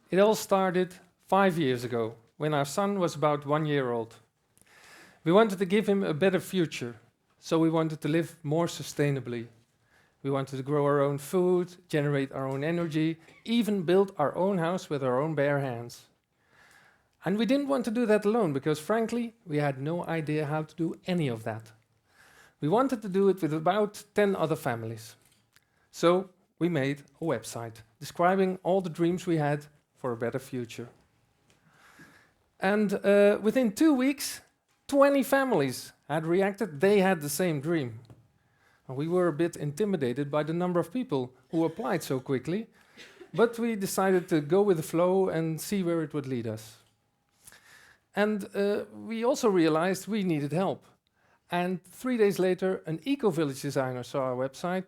It all started 5 years ago, when our son was about 1 year old. We wanted to give him a better future, so we wanted to live more sustainably. We wanted to grow our own food, generate our own energy, even build our own house with our own bare hands. And we didn't want to do that alone, because frankly, we had no idea how to do any of that. We wanted to do it with about 10 other families. So we made a website describing all the dreams we had for a better future. And within 2 weeks, 20 families had reacted. They had the same dream. And we were a bit intimidated by the number of people who applied so quickly, but we decided to go with the flow and see where it would lead us. And we also realized we needed help. And 3 days later, an Ecovillage designer saw our website,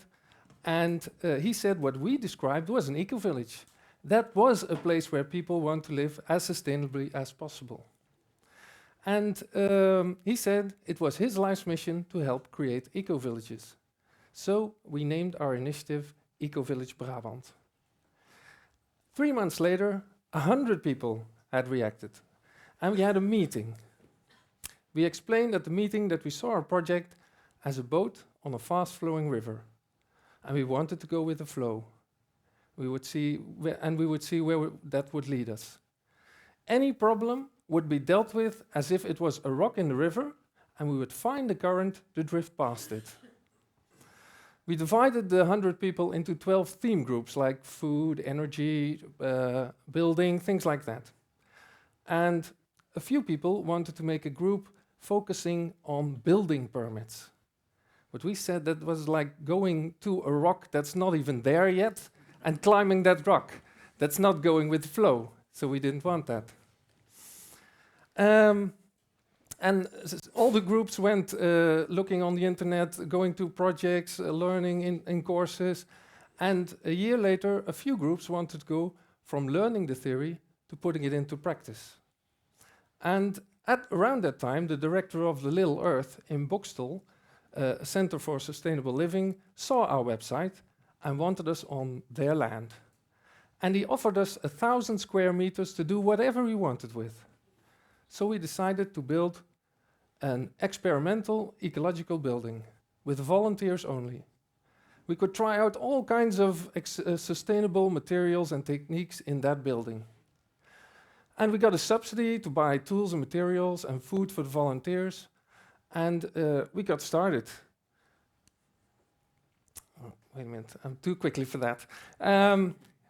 and he said what we described was an ecovillage. That was a place where people want to live as sustainably as possible. And he said it was his life's mission to help create ecovillages. So we named our initiative Ecovillage Brabant. 3 months later, 100 people had reacted, and we had a meeting. We explained at the meeting that we saw our project as a boat on a fast-flowing river, and we wanted to go with the flow. We would see where that would lead us. Any problem would be dealt with as if it was a rock in the river, and we would find the current to drift past it. We divided the 100 people into 12 theme groups, like food, energy, building, things like that. And a few people wanted to make a group focusing on building permits. But we said that was like going to a rock that's not even there yet and climbing that rock. That's not going with the flow, so we didn't want that. All the groups went looking on the internet, going to projects, learning in courses. And a year later, a few groups wanted to go from learning the theory to putting it into practice. And around that time, the director of the Little Earth in Boekel, a Center for Sustainable Living, saw our website and wanted us on their land. And he offered us 1,000 square meters to do whatever we wanted with. So we decided to build an experimental ecological building with volunteers only. We could try out all kinds of sustainable materials and techniques in that building. And we got a subsidy to buy tools and materials and food for the volunteers. And we got started. Oh, wait a minute, I'm too quickly for that.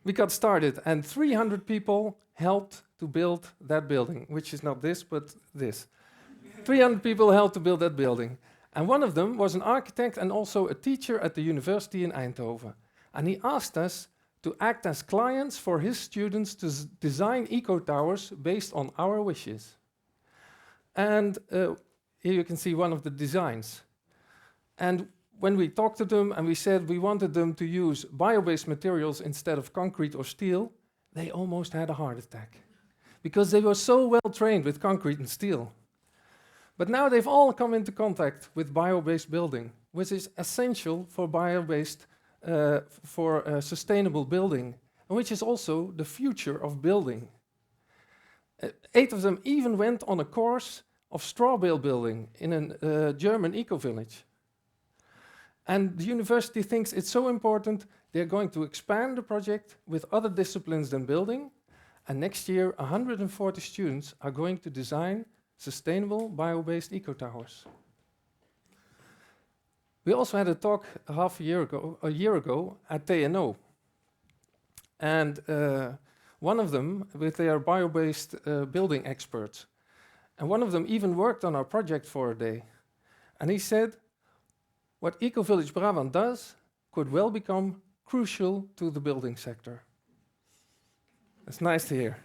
We got started, and 300 people helped to build that building, which is not this, but this. 300 people helped to build that building. And one of them was an architect and also a teacher at the university in Eindhoven. And he asked us to act as clients for his students to design eco-towers based on our wishes. And here you can see one of the designs. And when we talked to them and we said we wanted them to use bio-based materials instead of concrete or steel, they almost had a heart attack, because they were so well trained with concrete and steel. But now they've all come into contact with bio-based building, which is essential for bio-based, sustainable building, and which is also the future of building. 8 of them even went on a course of straw bale building in a German eco-village. And the university thinks it's so important, they're going to expand the project with other disciplines than building, and next year 140 students are going to design sustainable bio-based eco-towers. We also had a talk a year ago at TNO, and one of them with their bio-based building experts, and one of them even worked on our project for a day. And he said, what Ecovillage Brabant does could well become crucial to the building sector. That's nice to hear.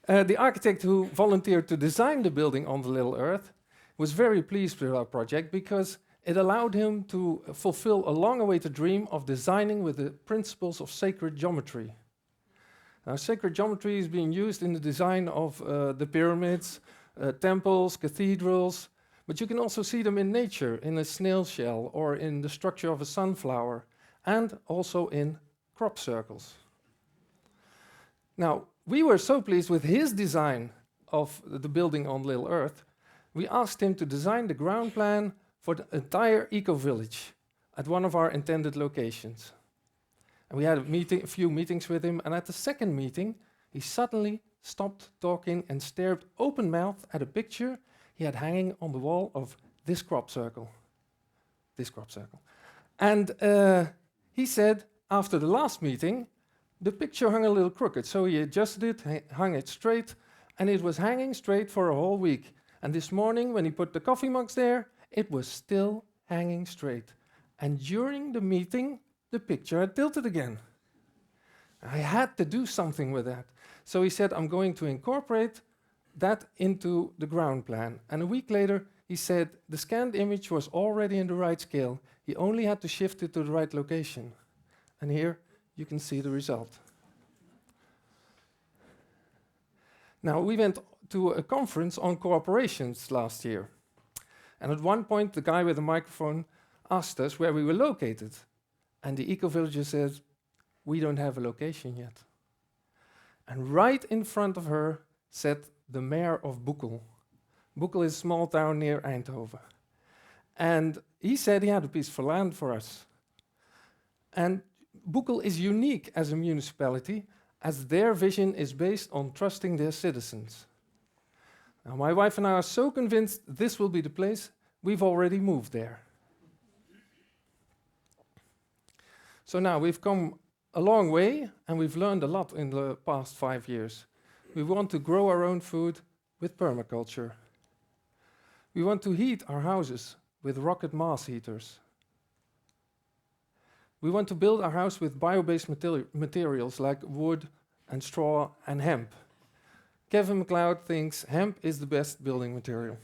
The architect who volunteered to design the building on the Little Earth was very pleased with our project because it allowed him to fulfill a long-awaited dream of designing with the principles of sacred geometry. Now, sacred geometry is being used in the design of the pyramids, temples, cathedrals, but you can also see them in nature, in a snail shell or in the structure of a sunflower, and also in crop circles. Now, we were so pleased with his design of the building on Little Earth, we asked him to design the ground plan for the entire Ecovillage at one of our intended locations. And we had a few meetings with him, and at the second meeting, he suddenly stopped talking and stared open-mouthed at a picture he had hanging on the wall of this crop circle. This crop circle. And he said, after the last meeting, the picture hung a little crooked, so he adjusted it, hung it straight, and it was hanging straight for a whole week. And this morning, when he put the coffee mugs there, it was still hanging straight. And during the meeting, the picture had tilted again. I had to do something with that. So he said, I'm going to incorporate that into the ground plan. And a week later, he said the scanned image was already in the right scale. He only had to shift it to the right location. And here you can see the result. Now, we went to a conference on cooperations last year. And at one point, the guy with the microphone asked us where we were located. And the eco-villager said, we don't have a location yet. And right in front of her sat the mayor of Boekel. Boekel is a small town near Eindhoven. And he said he had a piece of land for us. And Boekel is unique as a municipality, as their vision is based on trusting their citizens. Now, my wife and I are so convinced this will be the place, we've already moved there. So now we've come a long way, and we've learned a lot in the past 5 years. We want to grow our own food with permaculture. We want to heat our houses with rocket mass heaters. We want to build our house with bio-based materials like wood and straw and hemp. Kevin MacLeod thinks hemp is the best building material.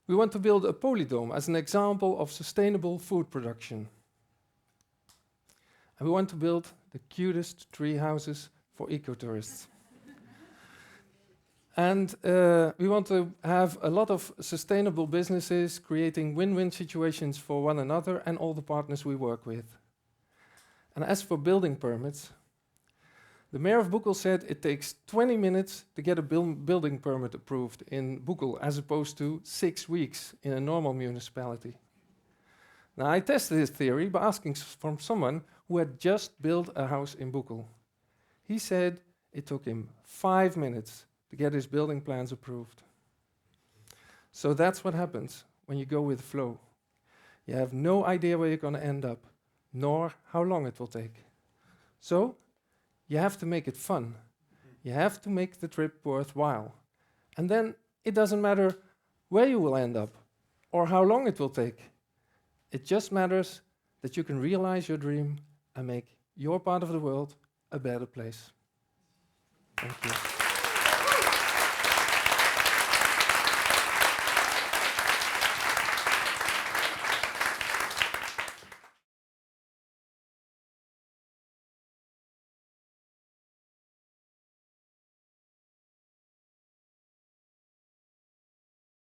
We want to build a polydome as an example of sustainable food production. And we want to build the cutest tree houses for ecotourists. And we want to have a lot of sustainable businesses creating win-win situations for one another and all the partners we work with. And as for building permits, the mayor of Boekel said it takes 20 minutes to get a building permit approved in Boekel, as opposed to 6 weeks in a normal municipality. Now, I tested his theory by asking from someone who had just built a house in Boekel. He said it took him 5 minutes to get his building plans approved. So that's what happens when you go with flow. You have no idea where you're going to end up, nor how long it will take. So you have to make it fun. You have to make the trip worthwhile. And then it doesn't matter where you will end up or how long it will take. It just matters that you can realize your dream and make your part of the world a better place. Thank you.